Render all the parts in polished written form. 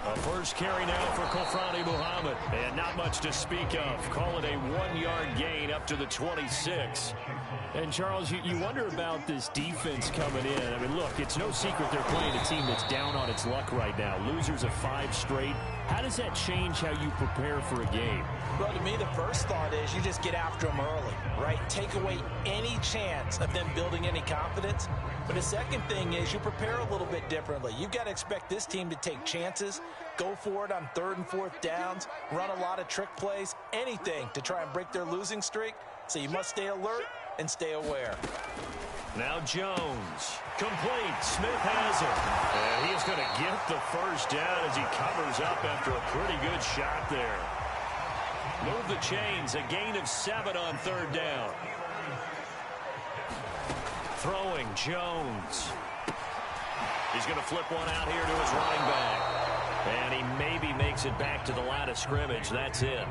A first carry now for Kofrani Muhammad. And not much to speak of. Call it a 1-yard gain up to the 26. And, Charles, you wonder about this defense coming in. I mean, look, it's no secret they're playing a team that's down on its luck right now. Losers of 5 straight. How does that change how you prepare for a game? Well, to me, the first thought is you just get after them early, right? Take away any chance of them building any confidence. But the second thing is you prepare a little bit differently. You've got to expect this team to take chances, go for it on 3rd and 4th downs, run a lot of trick plays, anything to try and break their losing streak. So you must stay alert and stay aware. Now Jones. Complete. Smith has it. And he's going to get the first down as he covers up after a pretty good shot there. Move the chains. A gain of 7 on 3rd down. Throwing Jones. He's going to flip one out here to his running back. And he maybe makes it back to the line of scrimmage. That's it.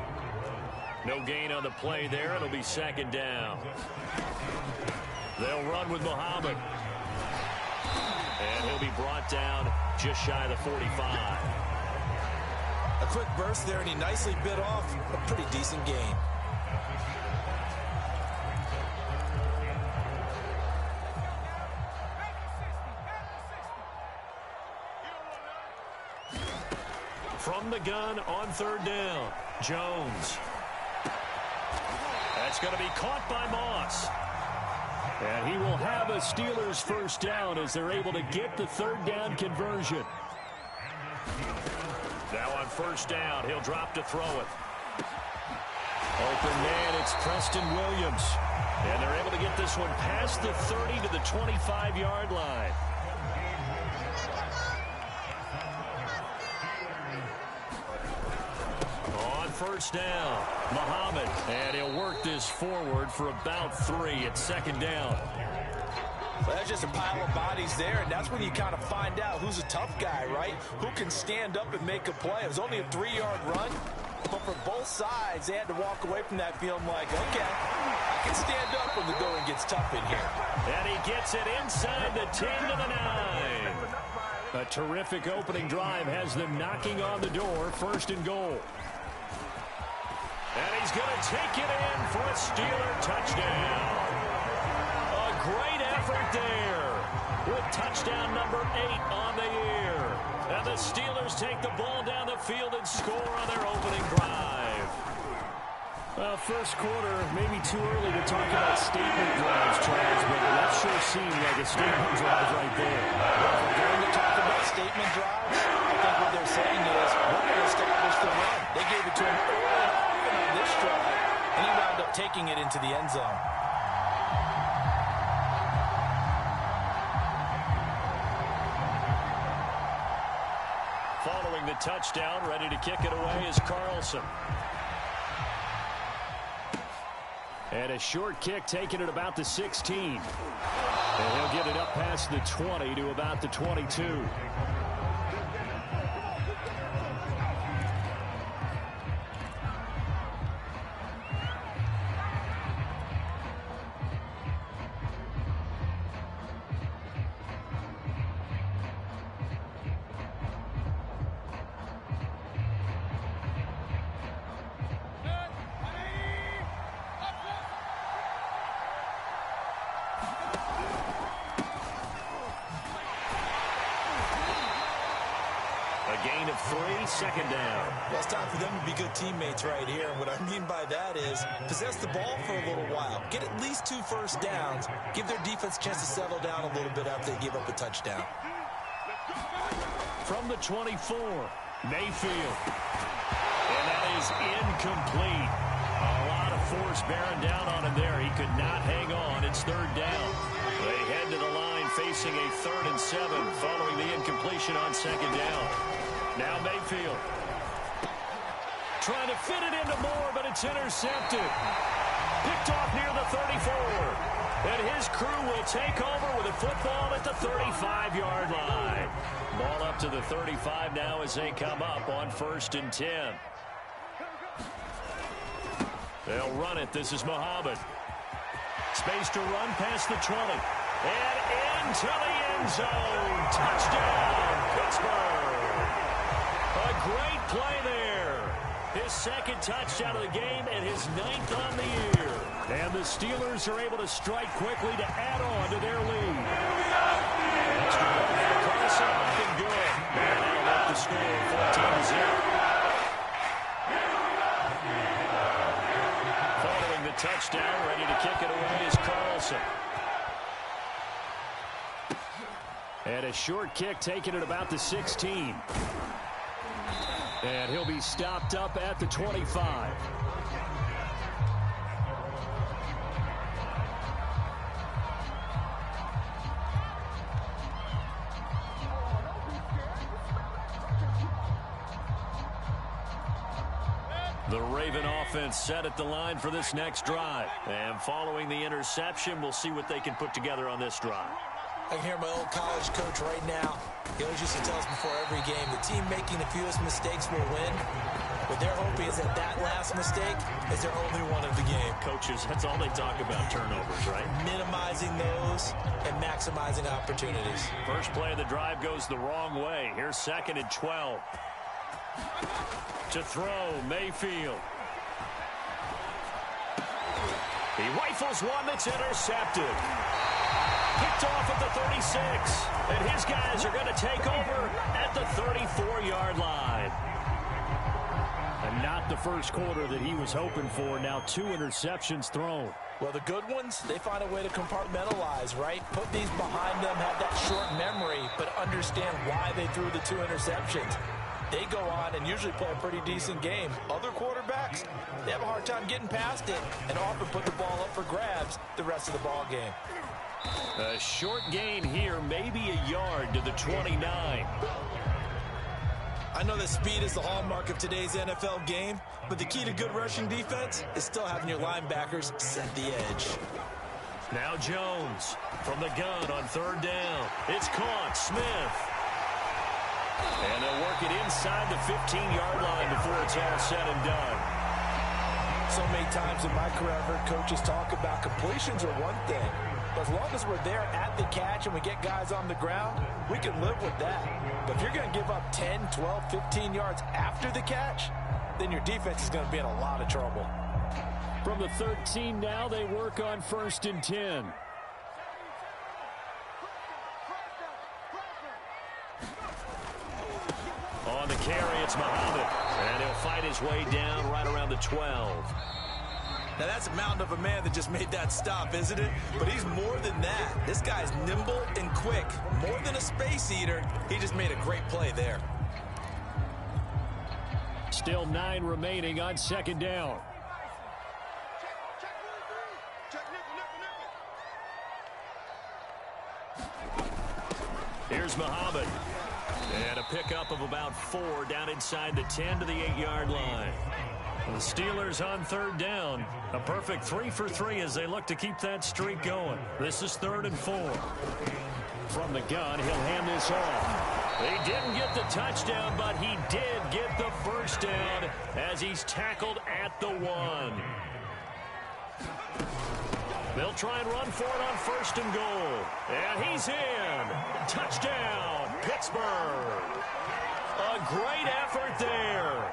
No gain on the play there. It'll be 2nd down. They'll run with Muhammad. And he'll be brought down just shy of the 45. A quick burst there, and he nicely bit off a pretty decent gain. From the gun on 3rd down, Jones. That's going to be caught by Moss. And he will have a Steelers first down as they're able to get the 3rd down conversion. Now on 1st down, he'll drop to throw it. Open man, it's Preston Williams. And they're able to get this one past the 30 to the 25-yard line. On 1st down, Muhammad. And he'll work this forward for about 3 at 2nd down. Well, that's just a pile of bodies there, and that's when you kind of find out who's a tough guy, right? Who can stand up and make a play. It was only a 3-yard run, but for both sides, they had to walk away from that feeling like, okay, I can stand up when the going gets tough in here. And he gets it inside the 10 to the 9. A terrific opening drive has them knocking on the door, 1st and goal. And he's going to take it in for a Steeler touchdown. A great effort there with touchdown number 8 on the year. And the Steelers take the ball down the field and score on their opening drive. Well, first quarter, maybe too early to talk about statement drives, Charles, but that sure seemed like a statement drive right there. If we're going to talk about statement drives, I think what they're saying is we're going to establish the run. They gave it to him early and often on this drive, and he wound up taking it into the end zone. Following the touchdown, ready to kick it away is Carlson. And a short kick taken at about the 16. And he'll get it up past the 20 to about the 22. Gain of 3, 2nd down. Well, it's time for them to be good teammates right here. And what I mean by that is possess the ball for a little while. Get at least 2 first downs. Give their defense a chance to settle down a little bit after they give up a touchdown. From the 24, Mayfield. And that is incomplete. A lot of force bearing down on him there. He could not hang on. It's 3rd down. They head to the line facing a 3rd and 7 following the incompletion on 2nd down. Now Mayfield trying to fit it into Moore, but it's intercepted. Picked off near the 34. And his crew will take over with a football at the 35-yard line. Ball up to the 35 now as they come up on 1st and 10. They'll run it. This is Muhammad. Space to run past the 20. And into the end zone. Touchdown, Pittsburgh. A great play there. His second touchdown of the game and his 9th on the year. And the Steelers are able to strike quickly to add on to their lead. Extra point for Carlson, nothing good. That'll make the score 14-0. Following the touchdown, ready to kick it away is Carlson. And a short kick taken at about the 16. And he'll be stopped up at the 25. The Raven offense set at the line for this next drive. And following the interception, we'll see what they can put together on this drive. I can hear my old college coach right now. He always used to tell us before every game, the team making the fewest mistakes will win. What they're hoping is that that last mistake is their only one of the game. Coaches, that's all they talk about, turnovers, right? Minimizing those and maximizing opportunities. First play of the drive goes the wrong way. Here's 2nd and 12. To throw, Mayfield. He rifles one that's intercepted. Picked off at the 36. And his guys are going to take over at the 34-yard line. And not the first quarter that he was hoping for. Now 2 interceptions thrown. Well, the good ones, they find a way to compartmentalize, right? Put these behind them, have that short memory, but understand why they threw the 2 interceptions. They go on and usually play a pretty decent game. Other quarterbacks, they have a hard time getting past it and often put the ball up for grabs the rest of the ball game. A short gain here, maybe a yard to the 29. I know that speed is the hallmark of today's NFL game, but the key to good rushing defense is still having your linebackers set the edge. Now Jones from the gun on 3rd down. It's caught. Smith. And they'll work it inside the 15-yard line before it's all said and done. So many times in my career, I've heard coaches talk about completions are one thing. But as long as we're there at the catch and we get guys on the ground, we can live with that. But if you're going to give up 10, 12, 15 yards after the catch, then your defense is going to be in a lot of trouble. From the 13 now, they work on 1st and 10. On the carry, it's Muhammad. And he'll fight his way down right around the 12. Now, that's a mountain of a man that just made that stop, isn't it? But he's more than that. This guy's nimble and quick. More than a space eater, he just made a great play there. Still 9 remaining on 2nd down. Here's Muhammad. And a pickup of about 4 down inside the 10 to the 8-yard line. The Steelers on 3rd down. A perfect 3 for 3 as they look to keep that streak going. This is 3rd and 4. From the gun, he'll hand this off. He didn't get the touchdown, but he did get the first down as he's tackled at the 1. They'll try and run for it on 1st and goal. And he's in. Touchdown, Pittsburgh. A great effort there.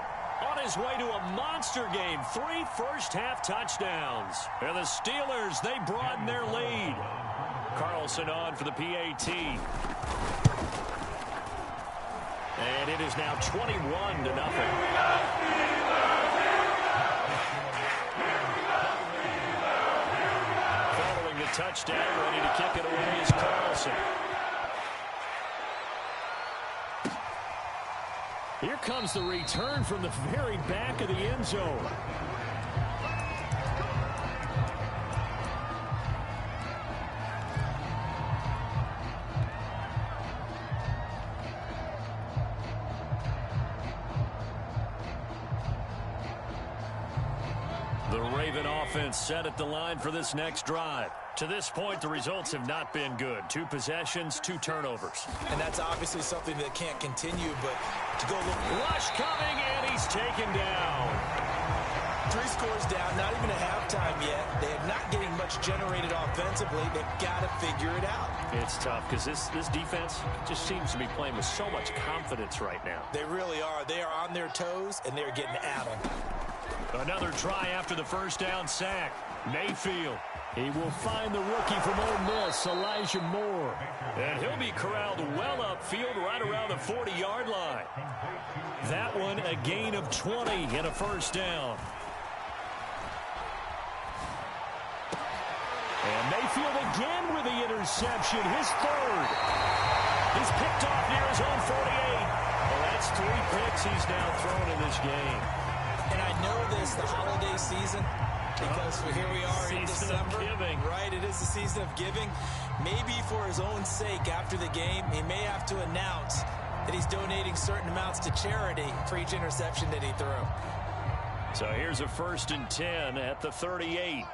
On his way to a monster game, 3 first-half touchdowns. And the Steelers, they broaden their lead. Carlson on for the PAT. And it is now 21-0. Following the touchdown, ready to kick it away is Carlson. Here comes the return from the very back of the end zone. The Raven offense set at the line for this next drive. To this point, the results have not been good. 2 possessions, 2 turnovers. And that's obviously something that can't continue, but to go look. Rush coming, and he's taken down. 3 scores down, not even a halftime yet. They're not getting much generated offensively. They've got to figure it out. It's tough because this defense just seems to be playing with so much confidence right now. They really are. They are on their toes, and they're getting at them. Another try after the first down sack. Mayfield. He will find the rookie from Ole Miss, Elijah Moore. And he'll be corralled well upfield right around the 40-yard line. That one a gain of 20 and a first down. And Mayfield again with the interception, his third. He's picked off near his own 48. Well, that's 3 picks he's now thrown in this game. And I know this, the holiday season, because here we are in December. Right, it is the season of giving. Maybe for his own sake after the game, he may have to announce that he's donating certain amounts to charity for each interception that he threw. So here's a 1st and 10 at the 38.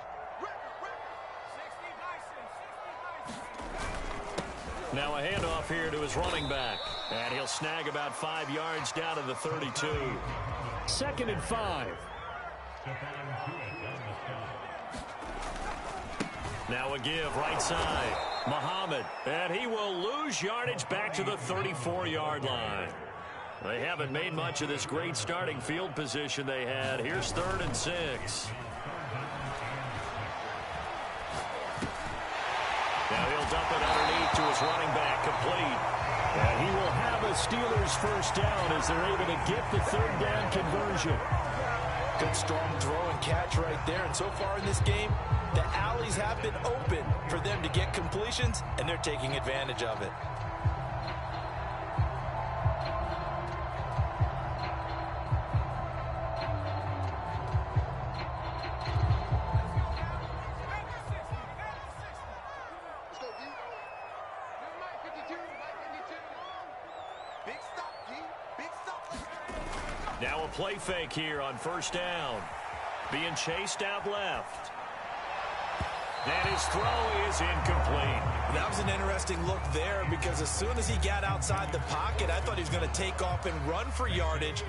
Now a handoff here to his running back. And he'll snag about 5 yards down to the 32. 2nd and 5. Now a give right side. Muhammad. And he will lose yardage back to the 34-yard line. They haven't made much of this great starting field position they had. Here's 3rd and 6. Now he'll dump it underneath to his running back, complete. And he will have a Steelers first down as they're able to get the 3rd down conversion. Good strong throw and catch right there. And so far in this game, the alleys have been open for them to get completions, and they're taking advantage of it. Now a play fake here on 1st down. Being chased out left. And his throw is incomplete. That was an interesting look there because as soon as he got outside the pocket, I thought he was going to take off and run for yardage.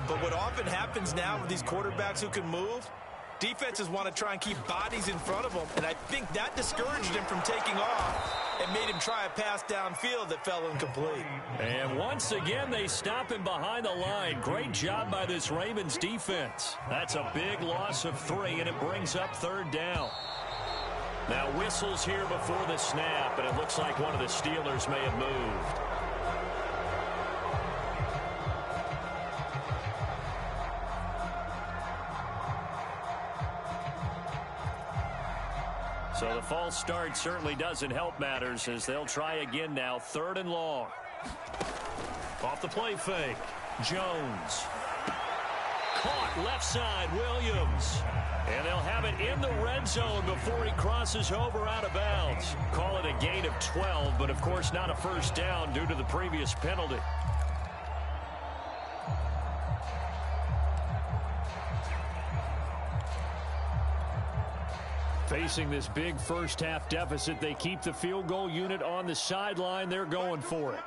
But what often happens now with these quarterbacks who can move, defenses want to try and keep bodies in front of them. And I think that discouraged him from taking off and made him try a pass downfield that fell incomplete. And once again, they stop him behind the line. Great job by this Ravens defense. That's a big loss of 3, and it brings up 3rd down. Now whistles here before the snap, and it looks like one of the Steelers may have moved. So the false start certainly doesn't help matters as they'll try again now. 3rd and long. Off the play fake. Jones. Caught left side. Williams. And they'll have it in the red zone before he crosses over out of bounds. Call it a gain of 12, but of course not a first down due to the previous penalty. Facing this big first-half deficit, they keep the field goal unit on the sideline. They're going for it.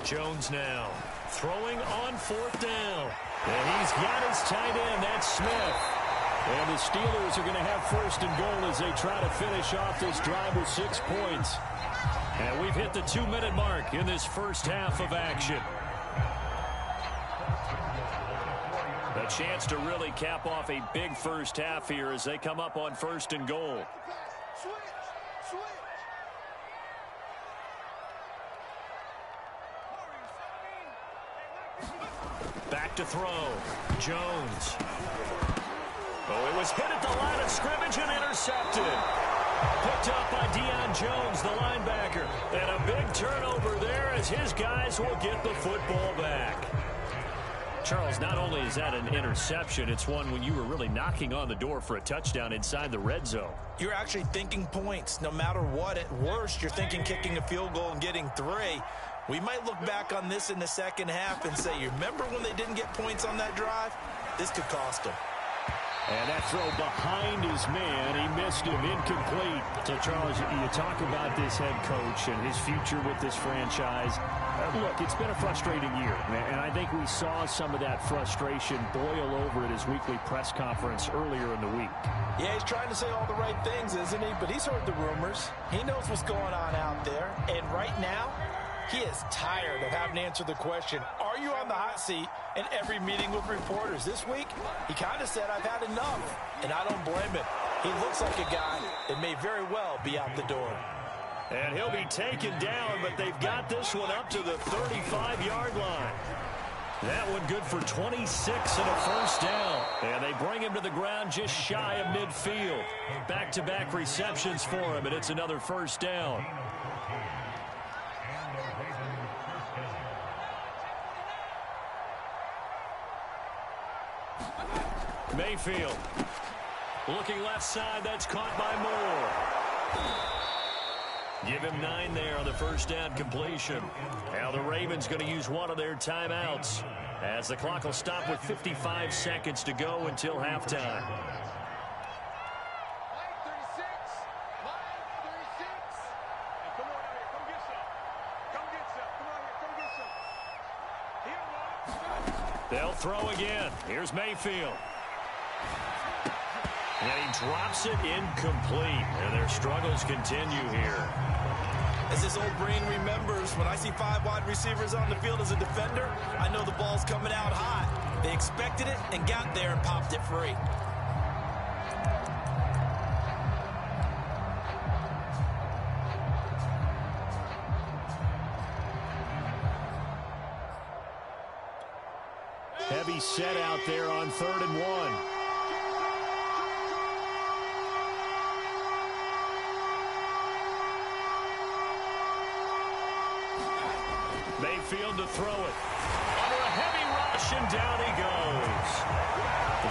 Jones now throwing on 4th down. And he's got his tight end. That's Smith. And the Steelers are going to have 1st and goal as they try to finish off this drive with 6 points. And we've hit the 2-minute mark in this first half of action. A chance to really cap off a big first half here as they come up on 1st and goal. Back to throw. Jones. Oh, it was hit at the line of scrimmage and intercepted. Picked up by Deion Jones, the linebacker. And a big turnover there as his guys will get the football back. Charles, not only is that an interception, it's one when you were really knocking on the door for a touchdown inside the red zone. You're actually thinking points. No matter what, at worst, you're thinking kicking a field goal and getting 3. We might look back on this in the second half and say, you remember when they didn't get points on that drive? This could cost them. And that throw behind his man, he missed him, incomplete. So, Charles, you talk about this head coach and his future with this franchise. Look, it's been a frustrating year, and I think we saw some of that frustration boil over at his weekly press conference earlier in the week. Yeah, he's trying to say all the right things, isn't he? But he's heard the rumors. He knows what's going on out there. And right now, he is tired of having to answer the question, are you on the hot seat, in every meeting with reporters. This week, he kind of said, I've had enough, and I don't blame him. He looks like a guy that may very well be out the door. And he'll be taken down, but they've got this one up to the 35-yard line. That one good for 26 and a first down. And they bring him to the ground just shy of midfield. Back-to-back receptions for him, and it's another first down. Mayfield looking left side. That's caught by Moore. Give him 9 there on the first down completion. Now the Ravens going to use one of their timeouts as the clock will stop with 55 seconds to go until halftime. They'll throw again. Here's Mayfield. And he drops it incomplete. And their struggles continue here. As this old brain remembers, when I see 5 wide receivers on the field as a defender, I know the ball's coming out hot. They expected it and got there and popped it free. Heavy set out there on 3rd and 1. Mayfield to throw it. Under a heavy rush, and down he goes.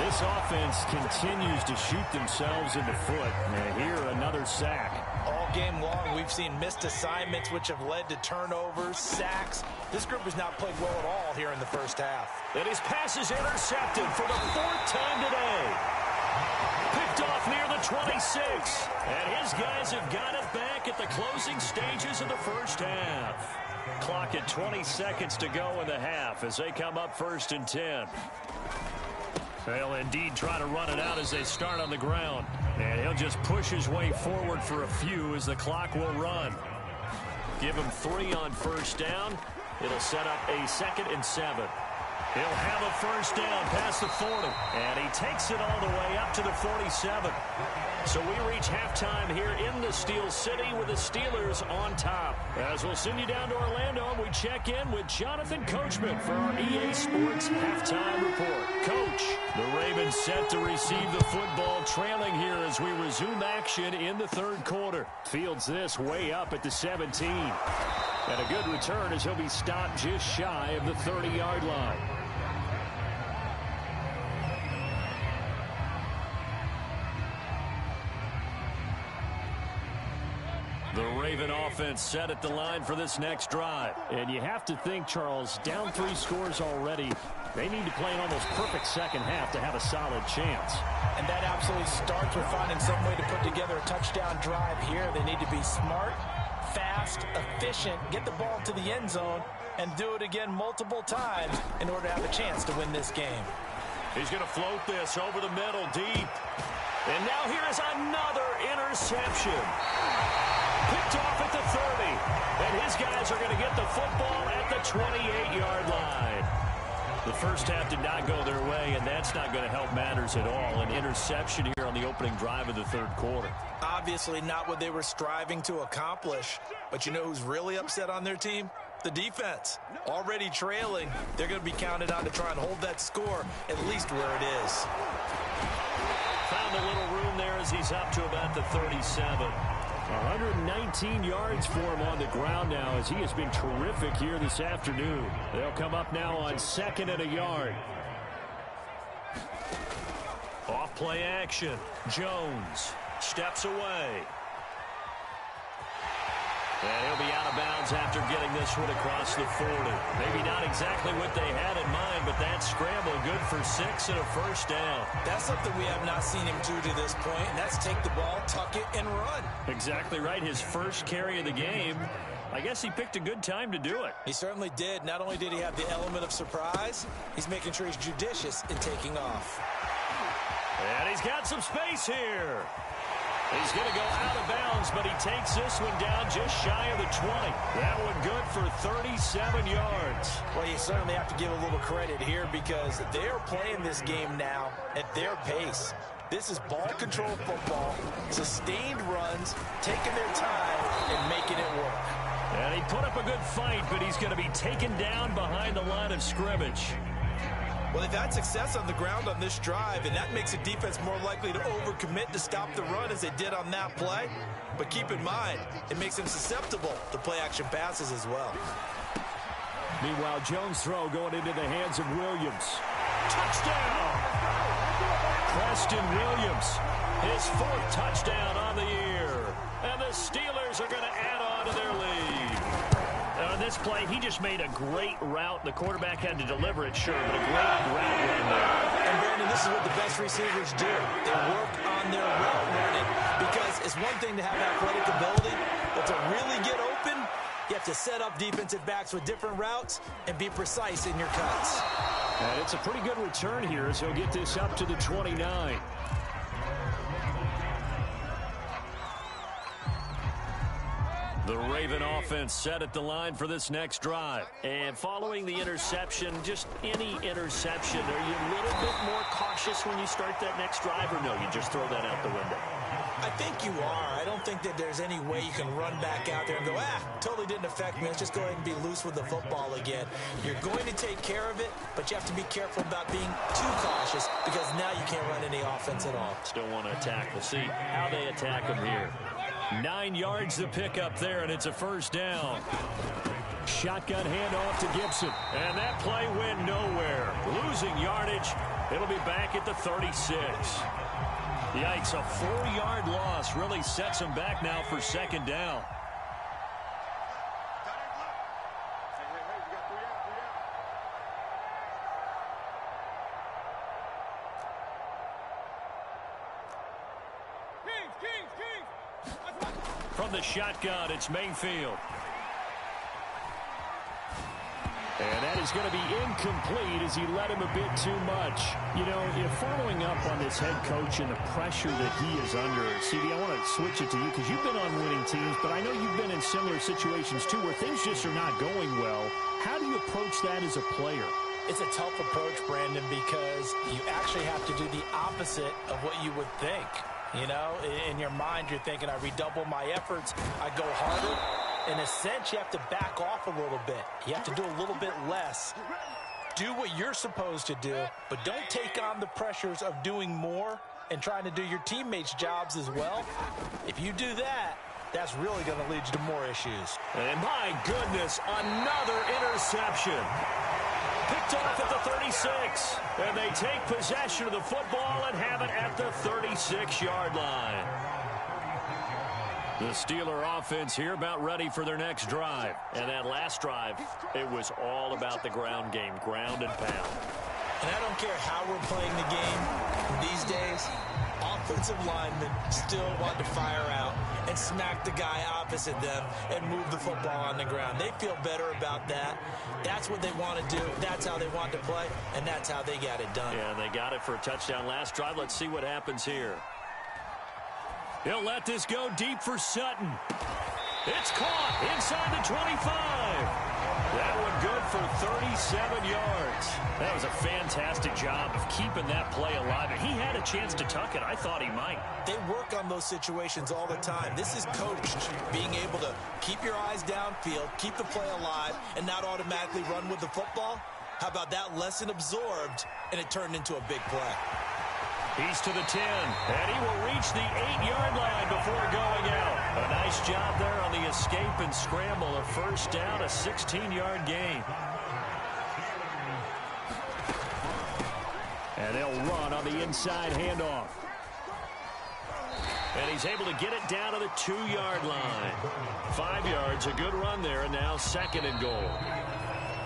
This offense continues to shoot themselves in the foot. And here, another sack. All game long, we've seen missed assignments, which have led to turnovers, sacks. This group has not played well at all here in the first half. And his pass is intercepted for the 4th time today. Picked off near the 26. And his guys have got it back at the closing stages of the first half. Clock at 20 seconds to go in the half as they come up 1st and 10. They'll indeed try to run it out as they start on the ground. And he'll just push his way forward for a few as the clock will run. Give him 3 on first down. It'll set up a 2nd and 7. He'll have a first down past the 40. And he takes it all the way up to the 47. So we reach halftime here in the Steel City with the Steelers on top. As we'll send you down to Orlando, and we check in with Jonathan Coachman for our EA Sports Halftime Report. Coach, the Ravens set to receive the football, trailing here as we resume action in the 3rd quarter. Fields this way up at the 17. And a good return as he'll be stopped just shy of the 30-yard line. The Raven offense set at the line for this next drive. And you have to think, Charles, down 3 scores already. They need to play an almost perfect second half to have a solid chance. And that absolutely starts with finding some way to put together a touchdown drive here. They need to be smart, fast, efficient, get the ball to the end zone, and do it again multiple times in order to have a chance to win this game. He's going to float this over the middle deep. And now here is another interception. Picked off at the 30. And his guys are going to get the football at the 28-yard line. The first half did not go their way, and that's not going to help matters at all. An interception here on the opening drive of the 3rd quarter. Obviously not what they were striving to accomplish. But you know who's really upset on their team? The defense. Already trailing, they're going to be counted on to try and hold that score at least where it is. Found a little room there as he's up to about the 37. 119 yards for him on the ground now as he has been terrific here this afternoon. They'll come up now on 2nd and a yard. Off play action. Jones steps away. And he'll be out of bounds after getting this one across the 40. Maybe not exactly what they had in mind, but that scramble good for 6 and a first down. That's something we have not seen him do to this point, and that's take the ball, tuck it, and run. Exactly right. His first carry of the game. I guess he picked a good time to do it. He certainly did. Not only did he have the element of surprise, he's making sure he's judicious in taking off. And he's got some space here. He's going to go out of bounds, but he takes this one down just shy of the 20. That one good for 37 yards. Well, you certainly have to give a little credit here because they're playing this game now at their pace. This is ball control football, sustained runs, taking their time and making it work. And he put up a good fight, but he's going to be taken down behind the line of scrimmage. Well, they've had success on the ground on this drive, and that makes a defense more likely to overcommit to stop the run as they did on that play. But keep in mind, it makes them susceptible to play-action passes as well. Meanwhile, Jones' throw going into the hands of Williams. Touchdown! Preston Williams, his 4th touchdown on the year. And the Steelers are going to add on to their lead. On this play, he just made a great route. The quarterback had to deliver it, sure, but a great route run there. And, Brandon, this is what the best receivers do. They work on their route running because it's one thing to have athletic ability, but to really get open, you have to set up defensive backs with different routes and be precise in your cuts. And it's a pretty good return here as he'll get this up to the 29. The Raven offense set at the line for this next drive. And following the interception, just any interception, are you a little bit more cautious when you start that next drive, or no, you just throw that out the window? I think you are. I don't think that there's any way you can run back out there and go, totally didn't affect me. Let's just go ahead and be loose with the football again. You're going to take care of it, but you have to be careful about being too cautious because now you can't run any offense at all. Still want to attack. We'll see how they attack him here. 9 yards to pick up there, and it's a first down. Shotgun handoff to Gibson. And that play went nowhere. Losing yardage. It'll be back at the 36. Yikes, a 4-yard loss really sets him back now for second down. From the shotgun, it's Mayfield. And that is going to be incomplete as he let him a bit too much. You know, if following up on this head coach and the pressure that he is under, CD, I want to switch it to you because you've been on winning teams, but I know you've been in similar situations too where things just are not going well. How do you approach that as a player? It's a tough approach, Brandon, because you actually have to do the opposite of what you would think. You know, in your mind, you're thinking, I redouble my efforts, I go harder. In a sense, you have to back off a little bit. You have to do a little bit less. Do what you're supposed to do, but don't take on the pressures of doing more and trying to do your teammates' jobs as well. If you do that, that's really going to lead you to more issues. And my goodness, another interception. Picked off at the 36. And they take possession of the football and have it at the 36-yard line. The Steeler offense here about ready for their next drive. And that last drive, it was all about the ground game, ground and pound. And I don't care how we're playing the game these days, offensive linemen still want to fire out and smack the guy opposite them and move the football on the ground. They feel better about that. That's what they want to do. That's how they want to play, and that's how they got it done. Yeah, and they got it for a touchdown last drive. Let's see what happens here. He'll let this go deep for Sutton. It's caught inside the 25. That one good for 37 yards. That was a fantastic job of keeping that play alive. And he had a chance to tuck it. I thought he might. They work on those situations all the time. This is coached, being able to keep your eyes downfield, keep the play alive, and not automatically run with the football. How about that lesson absorbed, and it turned into a big play. He's to the 10, and he will reach the 8-yard line before going out. A nice job there on the escape and scramble. A first down, a 16-yard gain. And they'll run on the inside handoff. And he's able to get it down to the 2-yard line. 5 yards, a good run there, and now 2nd and goal.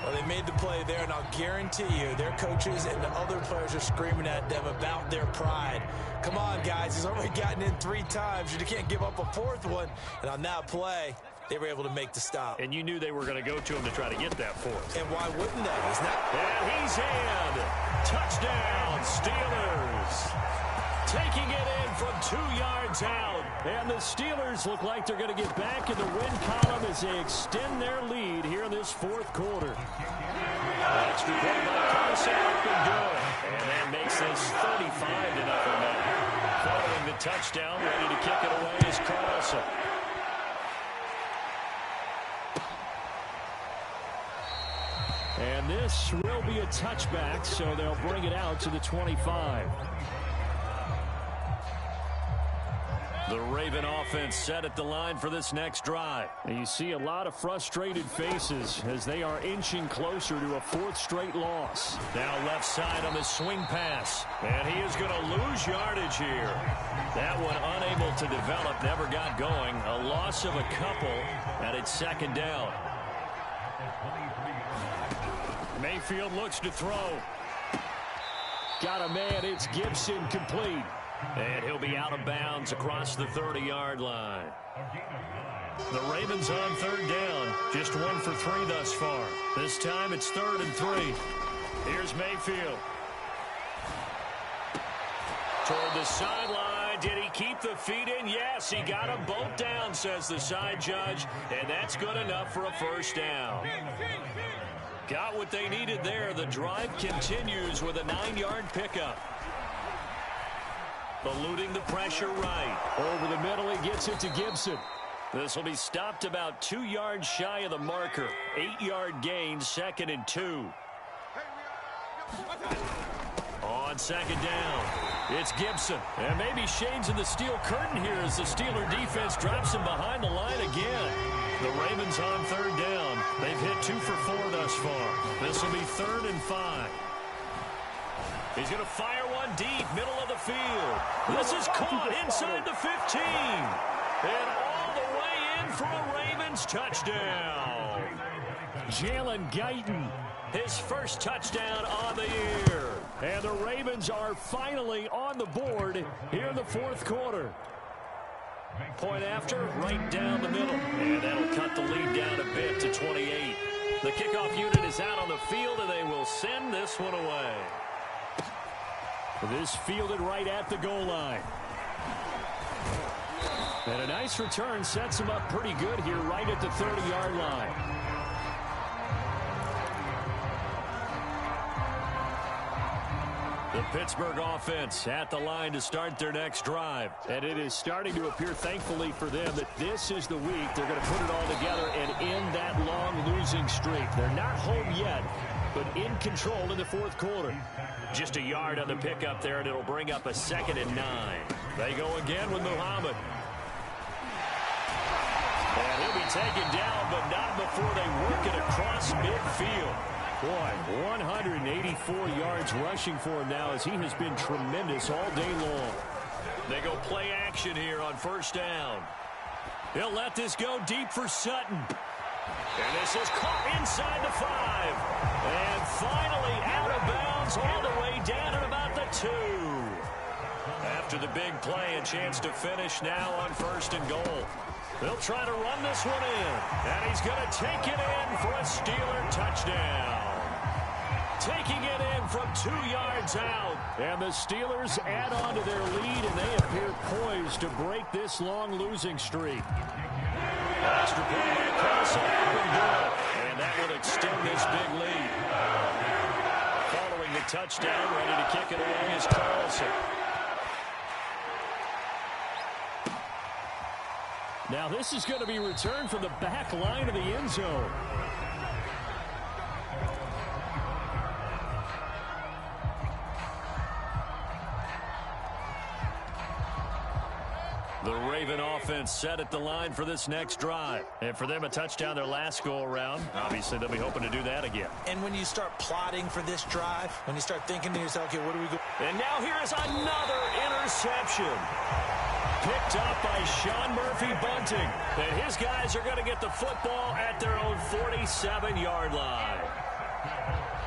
Well, they made the play there, and I'll guarantee you their coaches and the other players are screaming at them about their pride. Come on, guys. He's already gotten in 3 times. You can't give up a 4th one. And on that play, they were able to make the stop. And you knew they were going to go to him to try to get that 4th. And why wouldn't they? Isn't that? And he's in. Touchdown, Steelers. Taking it in from 2 yards out. And the Steelers look like they're going to get back in the win column as they extend their lead here in this 4th quarter. Extra point by Carson up and good. And that makes this 35-0 now. Following the touchdown, ready to kick it away is Carlson. And this will be a touchback, so they'll bring it out to the 25. The Raven offense set at the line for this next drive. And you see a lot of frustrated faces as they are inching closer to a 4th straight loss. Now left side on the swing pass. And he is going to lose yardage here. That one unable to develop, never got going. A loss of a couple, and it's 2nd down. Mayfield looks to throw. Got a man, it's Gibson, complete. And he'll be out of bounds across the 30-yard line. The Ravens on 3rd down. Just 1 for 3 thus far. This time it's 3rd and 3. Here's Mayfield. Toward the sideline. Did he keep the feet in? Yes, he got them both down, says the side judge. And that's good enough for a 1st down. Got what they needed there. The drive continues with a 9-yard pickup. Eluding the pressure right. Over the middle, he gets it to Gibson. This will be stopped about 2 yards shy of the marker. 8-yard gain, 2nd and 2. On 2nd down, it's Gibson. And maybe shades of the steel curtain here as the Steeler defense drops him behind the line again. The Ravens on 3rd down. They've hit 2 for 4 thus far. This will be 3rd and 5. He's going to fire one deep, middle of the field. This is caught inside the 15. And all the way in for a Ravens touchdown. Jalen Guyton, his first touchdown on the year. And the Ravens are finally on the board here in the 4th quarter. Point after, right down the middle. And that'll cut the lead down a bit to 28. The kickoff unit is out on the field, and they will send this one away. This fielded right at the goal line. And a nice return sets him up pretty good here right at the 30-yard line. The Pittsburgh offense at the line to start their next drive. And it is starting to appear, thankfully for them, that this is the week they're going to put it all together and end that long losing streak. They're not home yet, but in control in the 4th quarter. Just a yard on the pickup there, and it'll bring up a 2nd and 9. They go again with Muhammad. And he'll be taken down, but not before they work it across midfield. Boy, 184 yards rushing for him now as he has been tremendous all day long. They go play action here on 1st down. He'll let this go deep for Sutton. And this is caught inside the 5. And finally out of bounds all the way down at about the 2. After the big play, a chance to finish now on 1st and goal. They'll try to run this one in. And he's going to take it in for a Steeler touchdown. Taking it in from 2 yards out. And the Steelers add on to their lead, and they appear poised to break this long losing streak. Extra point by Carlson. And that will extend this big lead. Following the touchdown, ready to kick it away is Carlson. Now this is going to be returned from the back line of the end zone. The Raven offense set at the line for this next drive. And for them, a touchdown their last go-around. Obviously, they'll be hoping to do that again. And when you start plotting for this drive, when you start thinking to yourself, okay, what do we go? And now here is another interception. picked up by Sean Murphy-Bunting. And his guys are going to get the football at their own 47-yard line.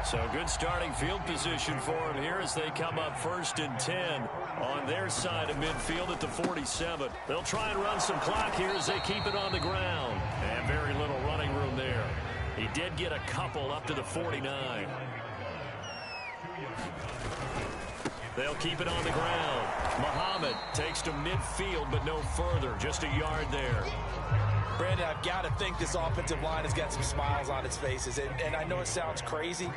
So good starting field position for him here as they come up 1st and 10 on their side of midfield at the 47. They'll try and run some clock here as they keep it on the ground. And very little running room there. He did get a couple up to the 49. They'll keep it on the ground. Muhammad takes to midfield, but no further. Just a yard there. Brandon, I've got to think this offensive line has got some smiles on its faces. And I know it sounds crazy,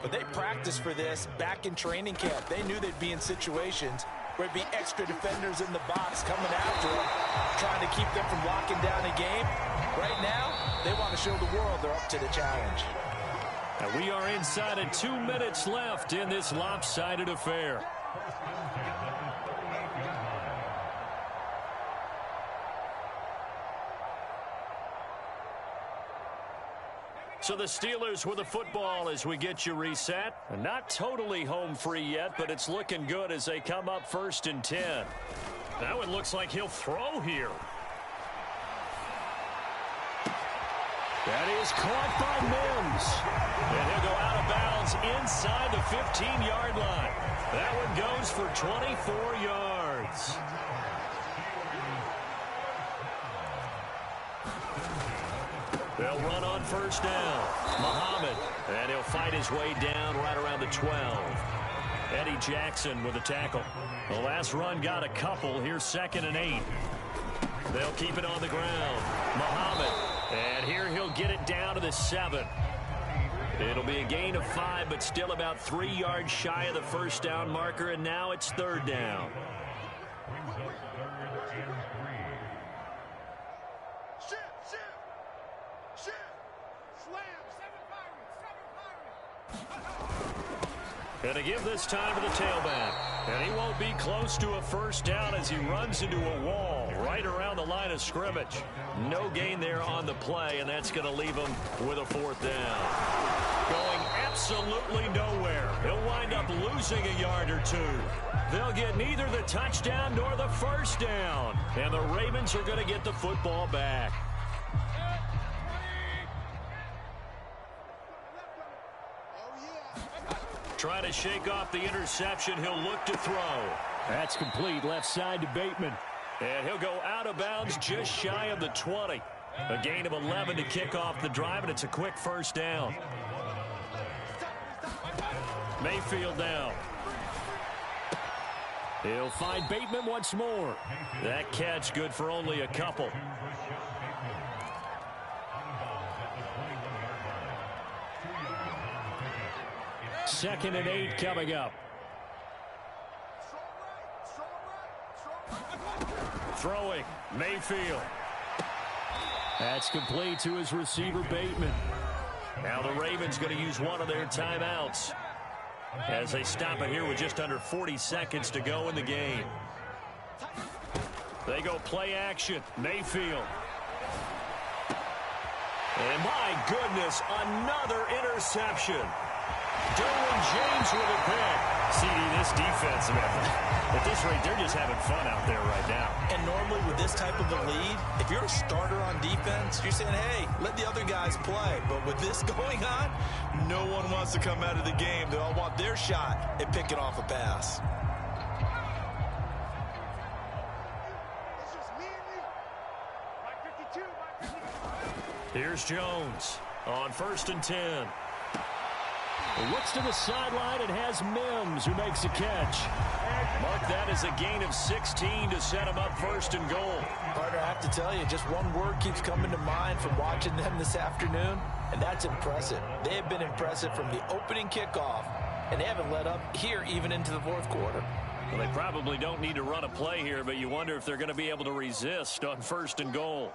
but they practiced for this back in training camp. They knew they'd be in situations where it'd be extra defenders in the box coming after them, trying to keep them from locking down a game. Right now, they want to show the world they're up to the challenge. And we are inside of 2 minutes left in this lopsided affair. So the Steelers with the football as we get you reset. Not totally home free yet, but it's looking good as they come up 1st and 10. That one looks like he'll throw here. That is caught by Mims. And he'll go out of bounds inside the 15-yard line. That one goes for 24 yards. They'll run on 1st down. Muhammad, and he'll fight his way down right around the 12. Eddie Jackson with a tackle. The last run got a couple. Here's 2nd and 8. They'll keep it on the ground. Muhammad, and here he'll get it down to the 7. It'll be a gain of 5, but still about 3 yards shy of the 1st down marker, and now it's 3rd down. Gonna give this time to the tailback. And he won't be close to a 1st down as he runs into a wall right around the line of scrimmage. No gain there on the play, and that's going to leave him with a 4th down. Going absolutely nowhere. He'll wind up losing a yard or 2. They'll get neither the touchdown nor the 1st down. And the Ravens are going to get the football back. Trying to shake off the interception. He'll look to throw. That's complete left side to Bateman. And he'll go out of bounds just shy of the 20. A gain of 11 to kick off the drive, and it's a quick 1st down. Mayfield now. He'll find Bateman once more. That catch good for only a couple. Second and 8 coming up. Throwing, Mayfield. That's complete to his receiver, Bateman. Now the Ravens going to use one of their timeouts as they stop it here with just under 40 seconds to go in the game. They go play action, Mayfield. And my goodness, another interception. Derwin James with a pick. CD, this defense, at this rate, they're just having fun out there right now. And normally with this type of a lead, if you're a starter on defense, you're saying, hey, let the other guys play. But with this going on, no one wants to come out of the game. They all want their shot at picking off a pass. Here's Jones on 1st and 10. Looks to the sideline and has Mims who makes a catch. Mark that as a gain of 16 to set him up 1st and goal. Carter, I have to tell you, just one word keeps coming to mind from watching them this afternoon, and that's impressive. They have been impressive from the opening kickoff, and they haven't let up here even into the 4th quarter. Well, they probably don't need to run a play here, but you wonder if they're going to be able to resist on 1st and goal.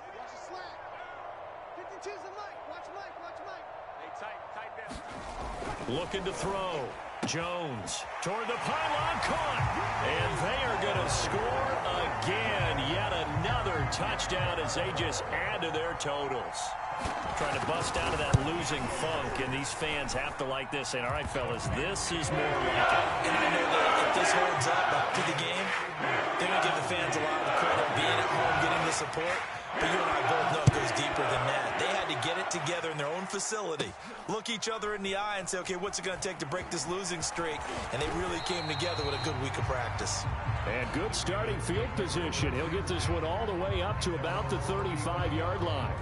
Looking to throw. Jones toward the pylon, caught. And they are going to score again. Yet another touchdown as they just add to their totals. Trying to bust out of that losing funk, and these fans have to like this, saying, all right, fellas, this is more like it. And I know that if this holds up to the game, they're going to give the fans a lot of credit. being at home, getting the support. But you and I both know it goes deeper than that. They had to get it together in their own facility, look each other in the eye and say, okay, what's it going to take to break this losing streak? And they really came together with a good week of practice. And good starting field position. He'll get this one all the way up to about the 35-yard line.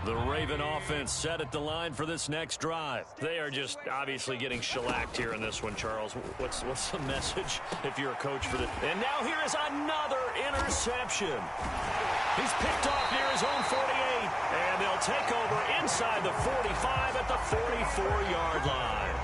The Raven offense set at the line for this next drive. They are just obviously getting shellacked here in this one, Charles. What's the message if you're a coach for this? And now here is another interception. He's picked off near his own 48, and they'll take over inside the 45 at the 44-yard line.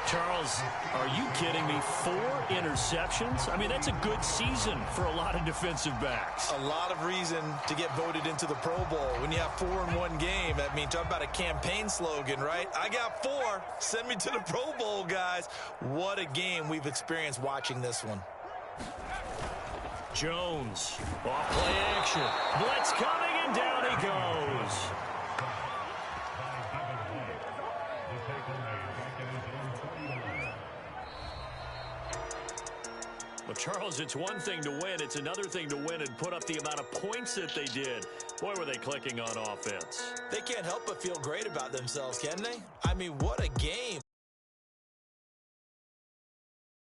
Charles, are you kidding me? 4 interceptions? I mean, that's a good season for a lot of defensive backs. A lot of reason to get voted into the Pro Bowl. When you have 4 in one game, I mean, talk about a campaign slogan, right? I got 4. Send me to the Pro Bowl, guys. What a game we've experienced watching this one. Jones, off play action. Blitz coming, and down he goes. Well, Charles, it's one thing to win. It's another thing to win and put up the amount of points that they did. Boy, were they clicking on offense. They can't help but feel great about themselves, can they? I mean, what a game.